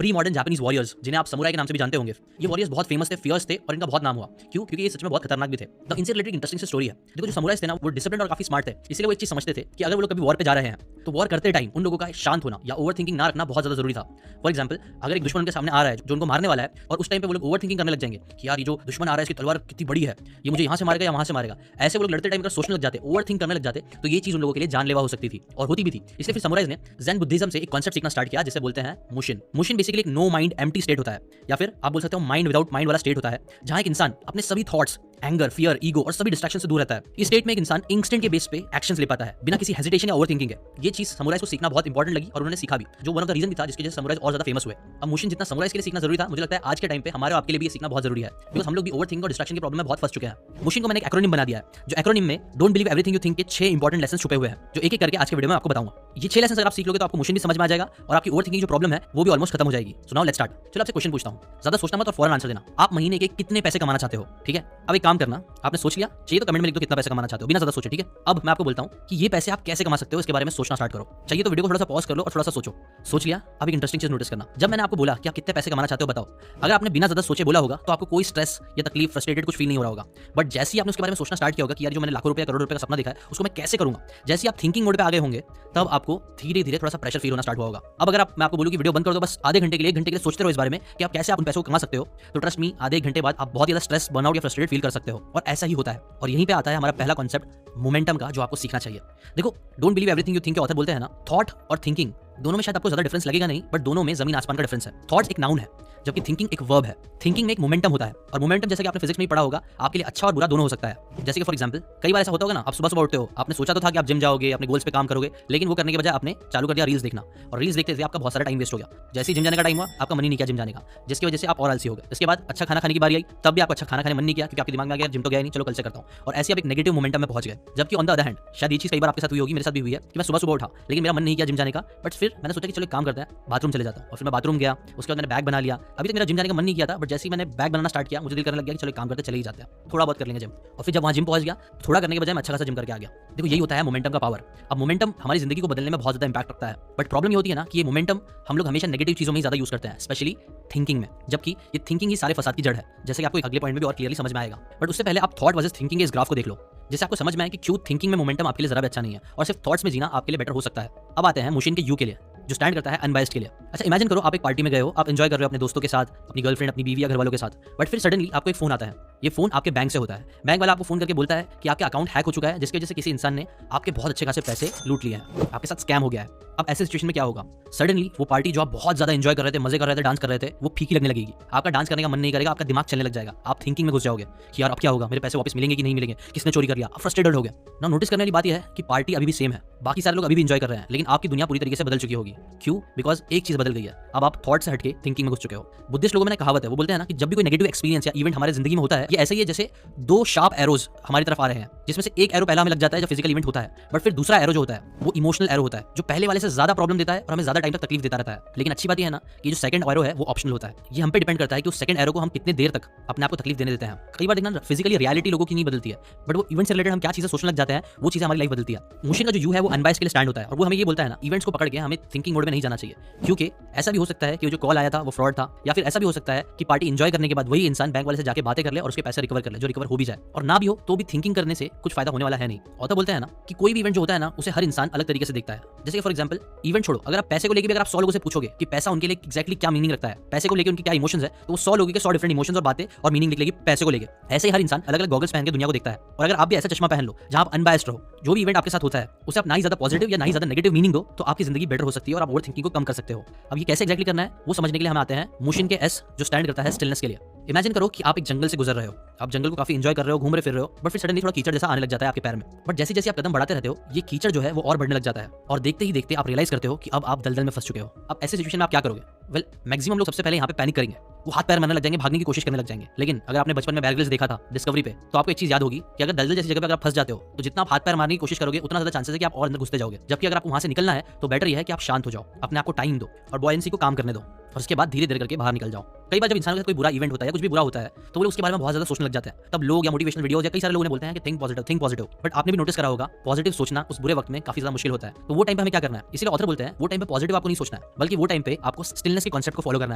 Pre modern Japanese warriors, जिन्हें आप samurai के नाम से भी जानते होंगे, ये वॉरियर्स बहुत फेमस थे, फियर्स थे और इनका बहुत नाम हुआ। क्यों? क्योंकि ये सच में बहुत खतरनाक भी थे। तो इनसे रिलेटेड इंटरेस्टिंग सी स्टोरी है। देखो, जो समुराइज थे ना, वो डिसिप्लिन और काफी स्मार्ट थे, इसलिए वो एक चीज समझते थे कि अगर वो लोग कभी वॉर पे जा रहे हैं तो वॉर करते टाइम उन लोगों का शांत होना या ओवर थिंकिंग ना रखना बहुत ज्यादा जरूरी था। फॉर एग्जाम्पल, अगर एक दुश्मन उनके सामने आ रहा है जो उनको मारने वाला है और उस टाइम पे वो लोग ओवर थिंकिंग करने लग जाएंगे कि यार ये जो दुश्मन आ रहा है इसकी तलवार कितनी बड़ी है, ये मुझे यहाँ से मारेगा या वहां से मारेगा, ऐसे वो लोग लड़ते टाइम अगर सोचने लग जाते, ओवर थिंक करने लग जाते, तो ये चीज उन लोगों के लिए जानलेवा हो सकती थी और होती भी थी। इसलिए फिर समुराइज ने ज़ेन बुद्धिज्म से एक कॉन्सेप्ट सीखना स्टार्ट किया जिसे बोलते हैं मुशिन। मुशिन बेसिकली एक नो माइंड एम्प्टी स्टेट होता है, या फिर आप बोल सकते हो माइंड विदाउट माइंड वाला स्टेट होता है, जहां एक इंसान अपने सभी थॉट्स, एंगर, फियर, ईगो और सभी डिस्ट्रैक्शन से दूर रहता है। इस स्टेट में एक इंसान इंस्टेंट के बेस पे एक्शंस ले पाता है बिना किसी हेजिटेशन या ओवरथिंकिंग के। ये चीज समुराइज को सीखना बहुत इंपॉर्टेंट लगी और उन्होंने सीखा भी, जो वन ऑफ द रीजन भी था जिसकी वजह से समुराइज और ज्यादा फेमस हुए। अब मुशिन जितना समुराइज के लिए सीखना जरूरी था, मुझे लगता है आज के टाइम पे हमारे आपके लिए भी ये सीखना बहुत जरूरी है, बिकॉज हम लोग भी ओवरथिंकिंग और डिस्ट्रैक्शन के प्रॉब्लम में बहुत फंस चुके हैं। मुशिन को मैंने एक एक्रोनिम बना दिया है, जो एक्रोनिम में don't believe everything you think के 6 इंपॉर्टेंट लेसन छुपे हुए हैं, जो एक एक करके आज के वीडियो में आपको बताऊंगा। ये 6 लेसन अगर आप सीख लोगे तो आपको मुशिन भी समझ में आ जाएगा और आपकी ओवरथिंकिंग जो प्रॉब्लम है वो भी ऑलमोस्ट खत्म हो जाएगी। So now let's start. चलो आपसे क्वेश्चन पूछता हूं, ज्यादा सोचना मत और फौरन आंसर देना। आप महीने के कितने पैसे कमाना चाहते हो? ठीक है, अब एक काम करना, आपने सोच लिया, चाहिए तो कमेंट में लिख दो कितना पैसा कमाना चाहते हो, बिना ज्यादा सोचे। ठीक है, अब मैं आपको बोलता हूं कि ये पैसे आप कैसे कमा सकते हो, इसके बारे में सोचना स्टार्ट करो। चाहिए तो वीडियो को थोड़ा सा पॉज कर लो और थोड़ा सा सोचो। सोच लिया? अब एक इंटरेस्टिंग चीज नोटिस करना, जब मैंने आपको बोला कि आप कितने पैसे कमाना चाहते हो बताओ, अगर आपने बिना ज्यादा सोचे बोला होगा तो आपको कोई स्ट्रेस या तकलीफ, फ्रस्ट्रेटेड कुछ फील नहीं हो रहा होगा। बट जैसे ही आपने उसके बारे में सोचना स्टार्ट किया होगा कि यार जो मैंने लाखों रुपए, करोड़ रुपए का सपना देखा है उसको मैं कैसे करूंगा, जैसे आप थिंकिंग मोड पे आ गए होंगे तब आपको धीरे धीरे थोड़ा सा प्रेशर फील होना स्टार्ट हुआ होगा। अब अगर मैं आपको बोलूं कि वीडियो बंद कर दो, बस आधे घंटे के लिए, 1 घंटे के लिए सोचते रहो इस बारे में कि आप कैसे आप उन पैसों को कमा सकते हो, तो ट्रस्ट मी आधे 1 घंटे बाद आप बहुत ज्यादा स्ट्रेस, बर्नआउट या फ्रस्ट्रेटेड फील कर सकते हो। और ऐसा ही होता है। और यहीं पे आता है हमारा पहला कॉन्सेप्ट मोमेंटम का, जो आपको सीखना चाहिए। देखो, don't believe everything you think के ऑथर बोलते हैं ना, थॉट और थिंकिंग दोनों में शायद आपको ज्यादा डिफरेंस लगेगा नहीं, बट दोनों में जमीन आसमान का डिफरेंस है। थॉट्स एक नाउन है जबकि थिंकिंग एक वर्ब है। थिंकिंग में एक मोमेंटम होता है और मोमेंटम, जैसे कि आपने फिजिक्स में ही पढ़ा होगा, आपके लिए अच्छा और बुरा दोनों हो सकता है। जैसे कि फॉर एग्जांपल, कई बार ऐसा होता होगा ना, आप सुबह सुबह उठते हो, आपने सोचा तो था कि आप जिम जाओगे, अपने गोल्स पे काम करोगे, लेकिन वो करने के बजाय आपने चालू कर दिया रील्स देखना, और रील्स देखते देखते आपका बहुत सारा टाइम वेस्ट हो गया। जैसे ही जिम जाने का टाइम हुआ, आपका मन ही नहीं किया जिम जाने का, जिसकी वजह से आप और आलसी हो गए। इसके बाद अच्छा खाना खाने की बारी आई, तब भी आपको अच्छा खाना खाने मन नहीं किया, क्योंकि आपके दिमाग में आ गया जिम तो गया नहीं, चलो कल से करता हूं, और ऐसे आप एक नेगेटिव मोमेंटम में पहुंच गए। जबकि ऑन द अदर हैंड, शायद ये चीज कई बार आपके साथ हुई होगी, मेरे साथ भी हुई है कि मैं सुबह सुबह उठा लेकिन मेरा मन नहीं किया जिम जाने का, बट फिर मैंने सोचा कि चलो काम करते हैं, बाथरूम चले जाता हूं, और फिर मैं बाथरूम गया, उसके बाद मैंने बैग बना लिया। अभी तक मेरा जिम जाने का मन नहीं किया था, बट जैसे ही मैंने बैग बनाना स्टार्ट किया, मुझे दिल करने लग गया कि चलो काम करते चले ही जाते हैं, थोड़ा बहुत कर लेंगे जिम। और फिर जब वहां जिम पहुंच गया, थोड़ा करने के बजाय मैं अच्छा खासा जिम करके आ गया। देखो, यही होता है मोमेंटम का पावर। अब मोमेंटम हमारी जिंदगी को बदलने में बहुत ज्यादा इंपैक्ट रखता है, बट प्रॉब्लम ये होती है ना कि ये मोमेंटम हम लोग हमेशा नेगेटिव चीजों में ज्यादा यूज करते हैं, स्पेशली थिंकिंग में, जबकि ये थिंकिंग ही सारे फसाद की जड़ है, जैसे कि आपको अगले पॉइंट में भी और क्लियरली समझ में आएगा। बट उससे पहले आप थॉट वर्सेस थिंकिंग के इस ग्राफ को देख लो, जिससे आपको समझ में आए कि क्यों थिंकिंग में मोमेंटम आपके लिए जरा भी अच्छा नहीं है और सिर्फ थॉट्स में जीना आपके लिए बेटर हो सकता है। अब आते हैं मुशिन के यू के लिए, जो स्टैंड करता है अनबायस्ड के लिए। अच्छा, इमेजिन करो आप एक पार्टी में गए हो, आप एंजॉय कर रहे हो अपने दोस्तों के साथ, अपनी गर्लफ्रेंड, अपनी बीवी या घर वालों के साथ, बट फिर सडनली आपको एक फोन आता है। ये फोन आपके बैंक से होता है। बैंक वाला आपको फोन करके बोलता है कि आपका अकाउंट हैक हो चुका है, जिसकी वजह से किसी इंसान ने आपके बहुत अच्छे खासे पैसे लूट लिए हैं, आपके साथ स्कैम हो गया है। अब ऐसे सिचुएशन में क्या होगा? सडनली वो पार्टी जो आप बहुत ज्यादा एंजॉय कर रहे थे, मजे कर रहे थे, डांस कर रहे थे, वो फीकी लगने लगेगी। आपका डांस करने का मन नहीं करेगा, आपका दिमाग चलने लग जाएगा, आप थिंकिंग में घुस जाओगे कि यार अब क्या होगा, मेरे पैसे वापस मिलेंगे कि नहीं मिलेंगे, किसने चोरी कर लिया, आप फ्रस्ट्रेटेड हो गए ना। नोटिस करने वाली बात यह है कि पार्टी अभी भी सेम है, बाकी सारे लोग अभी भी एंजॉय कर रहे हैं, लेकिन आपकी दुनिया पूरी तरीके से बदल चुकी होगी। क्यों? बिकॉज एक चीज बदल गई है, अब आप थॉट से हटके थिंकिंग में घुस चुके हो। बुद्धिस्ट लोगों में कहावत है, वो बोलते हैं ना कि जब भी कोई नेगेटिव एक्सपीरियंस या इवेंट हमारे जिंदगी में होता है, ये ऐसे ही है जैसे 2 शार्प एरोज हमारी तरफ आ रहे हैं, जिसमें से एक एरो पहला हमें लग जाता है जब फिजिकल इवेंट होता है, बट फिर दूसरा एरो जो होता है वो इमोशनल एरो होता है, जो पहले वाले से ज्यादा प्रॉब्लम देता है और हमें ज्यादा टाइम तक तकलीफ देता रहता है। लेकिन अच्छी बात यह है ना कि जो सेकंड एरो है वो ऑप्शनल होता है। ये हम पे डिपेंड करता है कि उस सेकंड एरो को हम कितने देर तक अपने आप को तकलीफ देने देते हैं। कई बार देखना, फिजिकली रियलिटी लोगों की नहीं बदलती है, बट वो इवेंट से रिलेटेड हम क्या चीजें सोचने लग जाते हैं, वो चीजें हमारी लाइफ बदलती है। मुशिन का जो यू है वो अनबायस्ड के लिए स्टैंड होता है, और वो हमें ये बोलता है ना, इवेंट्स को पकड़ के हमें थिंकिंग मोड में नहीं जाना चाहिए, क्योंकि ऐसा भी हो सकता है कि जो कॉल आया था वो फ्रॉड था, या फिर ऐसा भी हो सकता है कि पार्टी एंजॉय करने के बाद वही इंसान बैंक वाले से जाके बातें कर ले और उसके पैसे रिकवर कर ले, जो रिकवर हो भी जाए। और ना भी हो तो भी थिंकिंग करने से कुछ फायदा होने वाला है नहीं। ऑथर बोलते हैं ना कि कोई भी इवेंट जो होता है ना, उसे हर इंसान अलग तरीके से देखता है। जैसे कि फॉर एग्जांपल, इवेंट छोड़ो, अगर आप पैसे को लेकर भी अगर आप 100 लोगों से पूछोगे कि पैसा उनके लिए एग्जैक्टली क्या मीनिंग रखता है, पैसे को लेकर उनकी क्या इमोशंस है, तो वो 100 लोगों के 100 डिफरेंट इमोशंस और बातें और मीनिंग निकलेगी पैसे को लेकर। ऐसे ही हर इंसान अलग अलग गॉगल्स पहन के दुनिया को देखता है। और अगर आप भी ऐसा चश्मा पहन लो जहां आप अनबायस्ड रहो, जो भी इवेंट आपके साथ होता है उसे आप ना ही ज्यादा पॉजिटिव या ना ही ज्यादा नेगेटिव मीनिंग दो, तो आपकी जिंदगी बेटर हो सकती है और आप ओवर थिंकिंग को कम कर सकते हो। अब ये कैसे एग्जैक्टली करना है वो समझने के लिए हम आते हैं मुशिन के एस, जो स्टैंड करता है स्टिलनेस के लिए। इमेजिन करो कि आप एक जंगल से गुजर रहे हो, आप जंगल को काफी एंजॉय कर रहे हो, घूम रहे फिर रहे हो, बट फिर सडनली थोड़ा कीचड़ जैसा आने लग जाता है आपके पैर में। बट जैसे जैसे आप कदम बढ़ाते रहते हो, ये कीचड़ जो है वो और बढ़ने लग जाता है, और देखते ही देखते आप रियलाइज करते हो कि अब आप दलदल में फंस चुके हो। अब ऐसे सिचुएशन में आप क्या करोगे? वेल, मैक्सिमम लोग सबसे पहले यहाँ पे पैनिक करेंगे, वो हाथ पैर मारने लग जाएंगे, भागने की कोशिश करने लग जाएंगे। लेकिन अगर आपने बचपन में बेयर ग्रिल्स देखा था डिस्कवरी पे, तो आपको एक चीज याद होगी कि अगर दलदल जैसी जगह पे अगर आप फंस जाते हो, तो जितना आप हाथ पैर मारने की कोशिश करोगे उतना ज्यादा चांसेस है कि आप और अंदर घुसते जाओगे। जबकि अगर आपको वहां से निकलना है तो बेटर यह है कि आप शांत हो जाओ, अपने आप को टाइम दो और बॉयंसी को काम करने दो, और उसके बाद धीरे धीरे करके बाहर निकल जाओ। कई बार जब इंसान के साथ कोई बुरा इवेंट होता है या कुछ भी बुरा होता है, तो वो उसके बारे में बहुत ज्यादा सोचने सोचने लग जाते हैं, तब लोग या मोटिवेशनल वीडियोस या कई सारे लोगों ने बोलते हैं कि थिंक पॉजिटिव। बट आपने भी नोटिस करा होगा पॉजिटिव सोचना उस बुरे वक्त में काफी ज्यादा मुश्किल होता है। तो वो टाइम पे हमें क्या करना है, इसलिए ऑथर बोलते हैं वो टाइम पे पॉजिटिव आपको नहीं सोचना है, बल्कि वो टाइम पे आपको स्टिलनेस के कॉन्सेप्ट को फॉलो करना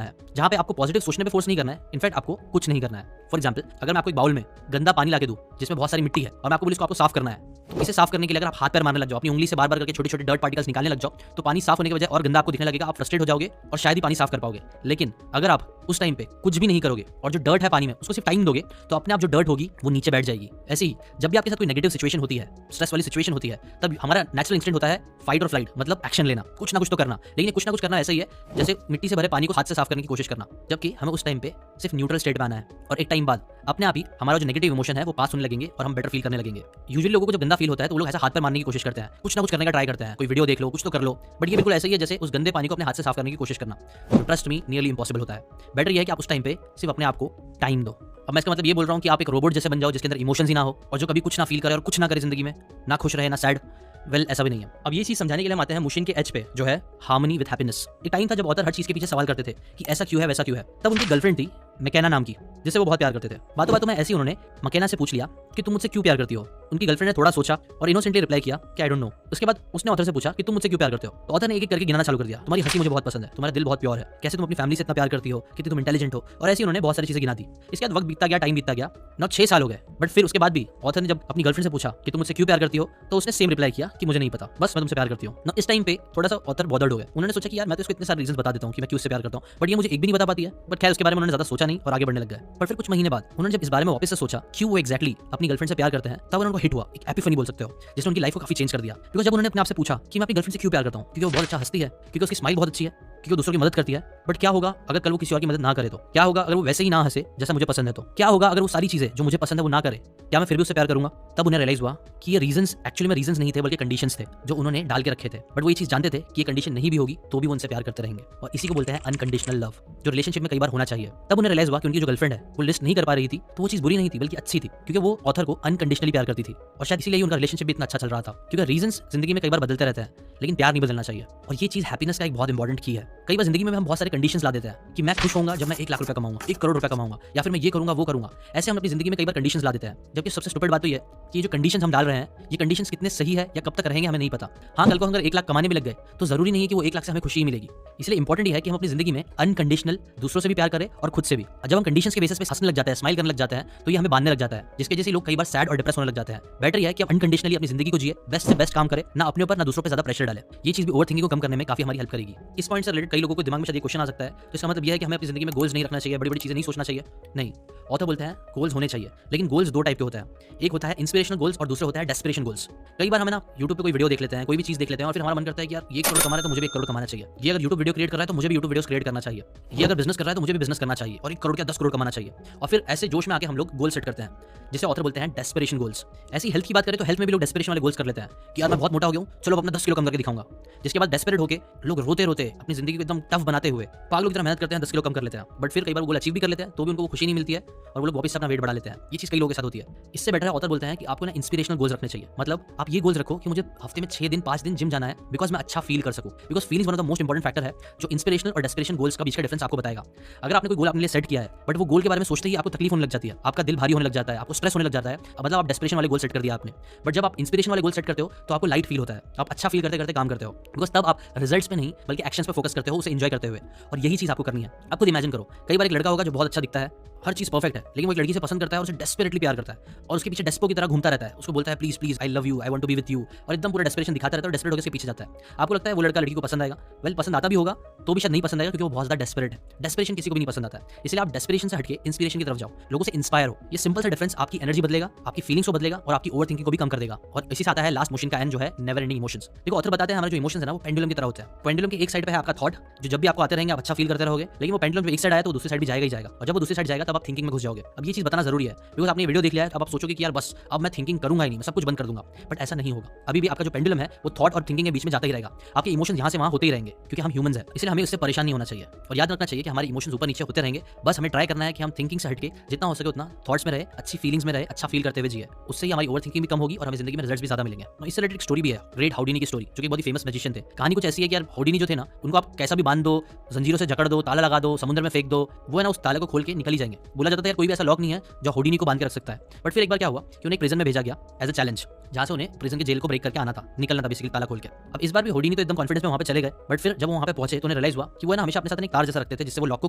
है, जहां पे आपको पॉजिटिव सोचने पे फोर्स नहीं करना है, इनफैक्ट आपको कुछ नहीं करना है। फॉर एग्जाम्पल, अगर मैं आपको एक बाउल में गंदा पानी ला के दूं जिसमें बहुत सारी मिट्टी है और मैं आपको बोलूं इसको आपको साफ करना है, तो इसे साफ करने के लिए अगर आप हाथ पैर मारने लग जाओ, अपनी उंगली से बार बार करके छोटे छोटे डर्ट पार्टिकल्स निकालने लग जाओ, तो पानी साफ होने के बजाय और गंदा आपको दिखने लगेगा, आप फ्रस्ट्रेट हो जाओगे और शायद ही पानी साफ कर पाओगे। लेकिन अगर आप उस टाइम पे कुछ भी नहीं करोगे और जो डर्ट है पानी में उसको सिर्फ टाइम दोगे, तो अपने आप जो डर्ट होगी वो नीचे बैठ जाएगी। ऐसे ही जब भी आपके साथ कोई नेगेटिव सिचुएशन होती है, स्ट्रेस वाली सिचुएशन होती है, तब हमारा नेचुरल इंस्टिंक्ट होता है फाइट और फ्लाइट, मतलब एक्शन लेना, कुछ ना कुछ तो करना। लेकिन कुछ ना कुछ करना ऐसा ही है जैसे मिट्टी से भरे पानी को हाथ से साफ करने की कोशिश करना, जबकि हमें उस टाइम पे सिर्फ न्यूट्रल स्टेट में आना है और एक टाइम बाद अपने आप ही हमारा जो नेगेटिव इमोशन है वो पास होने लगेंगे और हम बेटर फील करने लगेंगे। यूजुअली लोगों को जब गंदा फील होता है तो वो लोग ऐसा हाथ पर मारने की कोशिश करते हैं, कुछ ना कुछ करने का ट्राई करते हैं, कोई वीडियो देख लो, कुछ तो कर लो, बट ये बिल्कुल ऐसा ही है जैसे उस गंदे पानी को अपने हाथ से साफ करने की कोशिश करना। तो ट्रस्ट मी, नियरली इंपॉसिबल होता है। बेटर ये है कि आप उस टाइम पे सिर्फ अपने आप को टाइम दो। अब मैं इसका मतलब ये बोल रहा हूँ कि आप एक रोबोट जैसे बन जाओ जिसके अंदर इमोशंस ही ना हो और जो कभी कुछ ना फील करे और कुछ ना करे जिंदगी में, ना खुश रहे ना सैड। वेल, ऐसा भी नहीं है। अब ये चीज समझाने के लिए हम आते हैं मुशिन के एच पे, जो है हार्मनी विद हैप्पीनेस। एक टाइम था जब ऑथर हर चीज के पीछे सवाल करते थे कि ऐसा क्यों है वैसा क्यों है। तब उनकी गर्लफ्रेंड थी मैकेना नाम की, जिसे वो बहुत प्यार करते थे। बातों बातों में ऐसे ही उन्होंने मैकेना से पूछ लिया कि तुम मुझसे क्यों प्यार करती हो। उनकी गर्लफ्रेंड ने थोड़ा सोचा और इनोसेंटली रिप्लाई किया कि आई डोंट नो। उसके बाद उसने ऑथर से पूछा कि तुम मुझसे क्यों प्यार करते हो। तो ऑथर ने एक एक करके गिनाना चालू कर दिया, तुम्हारी हंसी मुझे बहुत पसंद है, तुम्हारा दिल बहुत प्योर है, कैसे तुम अपनी फैमिली से इतना प्यार करती हो, कि तुम इंटेलिजेंट हो, और ऐसे उन्होंने बहुत सारी चीजें गिना दी। इसके बाद वक्त बीतता गया, टाइम बीतता गया, 6 साल हो गए। बट फिर उसके बाद भी ऑथर ने जब अपनी गर्लफ्रेंड से पूछा कि तुम मुझसे क्यों प्यार करती हो, तो उसने सेम रिप्लाई किया कि मुझे नहीं पता, बस मैं तुमसे प्यार करती हूँ। इस टाइम पे थोड़ा सा ऑथर बॉदर्ड हो गए। उन्होंने सोचा कि यार मैं तो इसको इतने सारे रीजन बता देता हूँ कि मैं क्यों उससे प्यार करता हूँ, बट ये मुझे एक भी नहीं बता पाती है। बट खैर उसके बारे में उन्होंने ज्यादा सोचा नहीं और आगे बढ़ने लग गए। पर फिर कुछ महीने बाद उन्होंने जब इस बारे में वापस से सोचा क्यों वो एक्जैक्टली अपनी गर्लफ्रेंड से प्यार करते हैं, तब उनको हिट हुआ, एक एपिफनी बोल सकते हो, जिसने उनकी लाइफ को काफी चेंज कर दिया। बिकॉज जब उन्होंने अपने आप से पूछा कि मैं अपनी गर्लफ्रेंड से क्यों प्यार करता हूँ, क्योंकि वो बहुत अच्छा हंसती है, क्योंकि उसकी स्माइल बहुत अच्छी है, क्योंकि वो दूसरों की मदद करती है। बट क्या होगा अगर कल वो किसी और की मदद ना करे तो? क्या होगा अगर वो वैसे ही ना हंसे जैसा मुझे पसंद है तो? क्या होगा अगर वो सारी चीजें जो मुझे पसंद है वो ना करे? क्या मैं फिर भी उससे प्यार करूंगा? तब उन्हें रियलाइज हुआ कि ये रीजंस एक्चुअली में रीजंस नहीं थे, बल्कि कंडीशंस थे जो उन्होंने डाल के रखे थे। बट वो ये चीज जानते थे कि ये कंडीशन नहीं भी होगी तो भी वो उनसे प्यार करते रहेंगे, और इसी को बोलते हैं अनकंडीशनल लव, जो रिलेशनशिप में कई बार होना चाहिए। तब उन्हें रियलाइज हुआ कि उनकी जो गर्लफ्रेंड है वो लिस्ट नहीं कर पा रही थी, तो वो चीज बुरी नहीं थी बल्कि अच्छी थी, क्योंकि वो ऑथर को अनकंडीशनली प्यार करती थी। और शायद इसीलिए उनका रिलेशनशिप भी इतना अच्छा चल रहा था, क्योंकि रीजंस जिंदगी में कई बार बदलते रहते हैं, लेकिन प्यार नहीं बदलना चाहिए। और ये चीज हैप्पीनेस का एक बहुत इंपॉर्टेंट की है। कई बार जिंदगी में हम बहुत सारे कंडीशंस ला देते हैं कि मैं खुश होऊंगा जब मैं 1 लाख रुपए कमाऊंगा, 1 करोड़ रुपए कमाऊंगा, या फिर मैं ये करूंगा वो करूंगा। ऐसे हम अपनी जिंदगी में कई बार कंडीशंस ला देते हैं, जबकि सबसे स्टूपिड बात तो ये कि ये जो कंडीशंस हम डाल रहे हैं, ये कंडीशंस कितने सही है या कब तक रहेंगे हमें नहीं पता। हाँ, कल को अगर 1 लाख कमाने में लग गए तो जरूरी नहीं है कि वो 1 लाख से हमें खुशी ही मिलेगी। इसलिए इंपॉर्टेंट ये है कि हम अपनी जिंदगी में अनकंडीशनल दूसरों से भी प्यार करें और खुद से भी। जब हम कंडीशंस के बेसिस पे हंसने लग जाते हैं, स्माइल करने लग जाते हैं, तो ये हमें बांधने लग जाता है, जिसके जैसे लोग कई बार सैड और डिप्रेस होने लग जाते हैं। बेटर ये है कि आप अनकंडीशनली अपनी जिंदगी को जिए, बेस्ट से बेस्ट काम करें, ना अपने ऊपर ना दूसरों पर ज्यादा प्रेशर डालें। ये चीज भी ओवरथिंकिंग को कम करने में काफी हमारी हेल्प करेगी। इस पॉइंट से रिलेटेड कई लोगों को दिमाग में शायद ये क्वेश्चन आ सकता है, तो इसका मतलब यह है कि हमें अपनी जिंदगी में गोल्स नहीं रखना चाहिए, बड़ी बड़ी चीजें नहीं सोचना चाहिए। नहीं, ऑथर बोलते हैं गोल्स होने चाहिए, लेकिन गोल्स 2 टाइप के होते हैं। एक होता है इंस्पिरेशनल गोल्स और दूसरा होता है डेस्पिरेशन गोल्स। कई बार हमें ना यूट्यूब पे कोई वीडियो देख लेते हैं, कोई भी चीज देख लेते हैं, और फिर हमारा मन करता है कि यार ये 1 करोड़ कमाना है तो मुझे भी 1 करोड़ कमाना चाहिए। ये अगर यूट्यूब वीडियो क्रिएट कर रहा है तो मुझे भी यूट्यूब वीडियोस क्रिएट करना चाहिए। ये अगर बिजनेस कर रहा है तो मुझे भी बिजनेस करना चाहिए, और 1 करोड़ क्या 10 करोड़ कमाना चाहिए। और फिर ऐसे जोश में आके हम लोग गोल सेट करते हैं, जिसे ऑथर बोलते हैं डेस्पिरेशन गोल्स। ऐसी हेल्थ की बात करें तो हेल्थ में भी लोग डेस्पिरेशन वाले गोल्स कर लेते हैं कि यार मैं बहुत मोटा हो गया हूँ, चलो अपना 10 किलो कम करके दिखाऊंगा। जिसके बाद डेस्परेट होकर लोग रोते रोते अपनी जिंदगी को एकदम टफ बनाते हुए पागलों की तरह मेहनत करते हैं, 10 किलो कम कर लेते हैं। बट फिर कई बार वो गोल अचीव भी कर लेते हैं तो भी उनको खुशी नहीं मिलती है, और वो लोग वापस अपना वेट बढ़ा लेते हैं। ये चीज कई लोगों के साथ होती है। इससे बेटर है ऑथर बोलते हैं कि आपको ना इंस्पिरेशनल गोल्स रखने चाहिए। मतलब आप ये गोल्स रखो कि मुझे हफ्ते में 6 दिन 5 दिन जिम जाना है, बिकॉज मैं अच्छा फील कर सकूं। Because feeling one of the most important factor है जो इंस्पिरेशनल और डेस्पिरेशन गोल्स का बीच का डिफरेंस आपको बताएगा। अगर आपने कोई गोल अपने लिए सेट किया है, बट वो गोल के बारे में सोचते ही आपको तकलीफ होने लग जाती है, आपका दिल भारी होने लग जाता है, आपको स्ट्रेस होने लग जाता है, मतलब आप डेस्पिरेशन वाले गोल सेट कर दिया आपने। बट जब आप इंस्पिरेशन वाले गोल सेट करते हो तो आपको लाइट फील होता है, आप अच्छा फील करते करते काम करते हो, बिकॉज तब आप रिजल्ट्स पे नहीं बल्कि एक्शंस पे फोकस करते हो, उसे एंजॉय करते हुए। और यही चीज आपको करनी है। आप खुद इमेजिन करो, कई बार एक लड़का होगा जो बहुत अच्छा दिखता है, हर चीज परफेक्ट है, लेकिन वो एक लड़की से पसंद करता है और उसे डेस्परेटली प्यार करता है, और उसके पीछे डेस्पो की तरह घूमता रहता है, उसको बोलता है please please I love you, I want to be with you, और एकदम पूरा डेस्परेशन दिखाता रहता है और डेस्परेट होकर उसके पीछे जाता है। आपको लगता है वो लड़का लड़की को पसंद आएगा? वेल, पसंद आता भी होगा तो भी शायद नहीं पसंद आएगा, क्योंकि वो बहुत ज्यादा डेस्परेट है। डेस्परेशन किसी को भी नहीं पसंद आता है। इसलिए आप डेस्परेशन से हटके इंस्पिरेशन की तरफ जाओ, लोगों से इंस्पायर हो। ये सिंपल सा डिफरेंस आपकी एनर्जी बदलेगा, आपकी फीलिंग्स को बदलेगा, और आपकी ओवरथिंकिंग को भी कम कर देगा। और इसी से आता है लास्ट मोशन का एंड, जो है नेवर एंडिंग इमोशंस। देखो ऑथर बताते हैं हमारे जो इमोशंस है ना वो पेंडुलम की तरह होते हैं। पेंडुलम के एक साइड पे है आपका थॉट, जो जब भी आपको आते रहेंगे आप अच्छा फील करते रहोगे, लेकिन वो पेंडुलम जो एक साइड आया तो दूसरी साइड भी जाएगा ही जाएगा, और जब वो दूसरी साइड जाएगा तब आप थिंकिंग में घुस जाओगे। अब ये चीज बताना जरूरी है, बिकॉज आपने वीडियो देख लिया है, अब आप सोचोगे कि यार बस अब मैं थिंकिंग करूंगा ही नहीं, मैं सब कुछ बंद कर दूंगा। बट ऐसा नहीं होगा। अभी भी आपका जो पेंडुलम है वो थॉट और थिंकिंग के बीच में जाता ही रहेगा। आपके इमोशंस यहाँ से वहाँ होते ही रहेंगे, क्योंकि हम ह्यूमंस हैं, इसलिए हमें उससे परेशान नहीं होना चाहिए। और याद रखना चाहिए कि हमारे इमोशंस ऊपर नीचे होते रहेंगे, बस हमें ट्राई करना है कि हम थिंकिंग से हटके जितना हो सके उतना थॉट्स में रहे, अच्छी फीलिंग्स में रहे, अच्छा फील करते हुए जिए। उससे ही हमारी ओवर थिंकिंग भी कम होगी और हमें जिंदगी में रिजल्ट्स भी ज्यादा मिलेंगे। इससे रिलेटेड एक स्टोरी भी है, ग्रेट हाउडिनी की स्टोरी, जो कि बहुत ही फेमस मैजिशियन थे। कहानी कुछ ऐसी है कि यार हाउडिनी जो थे ना, उनको आप कैसा भी बांध दो, जंजीरों से जकड़ दो, ताला लगा दो, समुद्र में फेंक दो, वो है ना उस ताले को खोल के निकल ही जाएंगे। सकेंगे। बोला जाता था यार कोई भी ऐसा लॉक नहीं है जो होडीनी को बांध के रख सकता है। बट फिर एक बार क्या हुआ कि उन्हें एक प्रिजन में भेजा गया एज अ चैलेंज, जहां से उन्हें प्रिजन के जेल को ब्रेक करके आना था, निकलना था बेसिकली ताला खोल के। अब इस बार भी होडीनी तो एकदम कॉन्फिडेंस में वहां पे चले गए, बट फिर जब वो वहां पे पहुंचे तो उन्हें रियलाइज हुआ कि वो ना हमेशा अपने साथ एक तार जैसा रखते थे जिससे वो लॉक को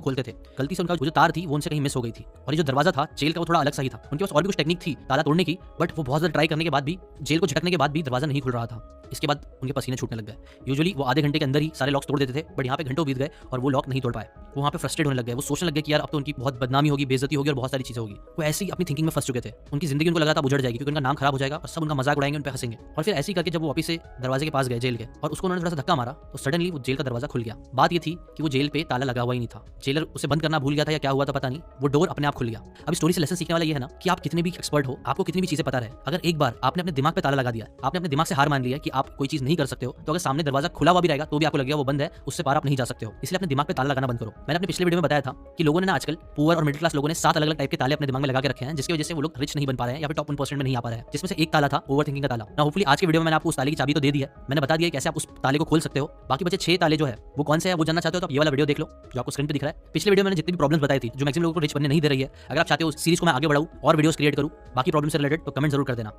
खोलते थे। गलती से उनका जो तार थी वो उनसे कहीं मिस हो गई थी, और ये जो दरवाजा था जेल का वो थोड़ा अलग सा ही था। उनके पास और भी कुछ टेक्निक थी ताला तोड़ने की, बट वो बहुत ज्यादा ट्राई करने के बाद भी, जेल को झटकने के बाद भी दरवाजा नहीं खुल रहा था। इसके बाद उनके पसीने छूटने लग गए। यूजुअली वो आधे घंटे के अंदर ही सारे लॉक्स तोड़ देते थे, बट यहाँ पे घंटों बीत गए और वो लॉक नहीं तोड़ पाए। वो वहाँ पे फ्रस्ट्रेट होने लग गए। वो सोचने लग गए कि यार अब तो उनकी बहुत बदनामी होगी, बेइज्जती होगी और बहुत सारी चीजें होगी। वो ऐसी अपनी थिंकिंग में फंस चुके थे। उनकी जिंदगी उनको लगा था उजड़ जाएगी, क्योंकि उनका नाम खराब हो जाएगा और सब उनका मजाक उड़ाएंगे, उन पे हंसेंगे। और फिर ऐसे ही करके जब वो वापस से दरवाजे के पास गए जेल के, और उसको उन्होंने थोड़ा सा धक्का मारा तो सडनली वो जेल का दरवाजा खुल गया। बात ये थी कि वो जेल पे ताला लगा हुआ ही नहीं था, जेलर उसे बंद करना भूल गया था या क्या हुआ था पता नहीं, वो डोर अपने आप खुल गया। अब स्टोरी से लेसन सीखने वाला ये है ना कि आप कितने भी एक्सपर्ट हो, आपको कितनी भी चीजें पता रहे, अगर एक बार आपने अपने दिमाग पे ताला लगा दिया, आपने अपने दिमाग से हार मान लिया कि आप कोई चीज नहीं कर सकते हो, तो अगर सामने दरवाजा खुला हुआ भी रहेगा तो भी आपको लगेगा वो बंद है, उससे पार आप नहीं जा सकते हो। इसलिए अपने दिमाग पे ताला लगाना बंद करो। मैंने अपने पिछले वीडियो में बताया था कि लोगों ने ना आजकल पुअर और मिडिल क्लास लोगों ने 7 अलग अलग टाइप के ताले अपने दिमाग में लगा के रखे हैं, जिसकी वजह से वो लोग रिच नहीं बन पा रहे हैं या फिर टॉप 1% में नहीं आ पा रहे हैं। जिसमें से एक ताला था ओवर थिंकिंग का ताला। ना होपफुली आज के वीडियो में मैंने आपको उस ताले की चाबी तो दे दी है, मैंने बता दिया कैसे आप उस ताले को खोल सकते हो। बाकी बचे 6 ताले जो है वो कौन से है वो जानना चाहते हो तो आप ये वाला वीडियो देख लो जो आपको स्क्रीन पे दिख रहा है। पिछले वीडियो में मैंने जितनी भी प्रॉब्लम्स बताई थी जो मैक्सिमम लोगों को रिच बनने नहीं दे रही है, अगर आप चाहते हो उस सीरीज को मैं आगे बढ़ाऊं और वीडियोस क्रिएट करूं बाकी प्रॉब्लम से रिलेटेड, तो कमेंट जरूर कर देना।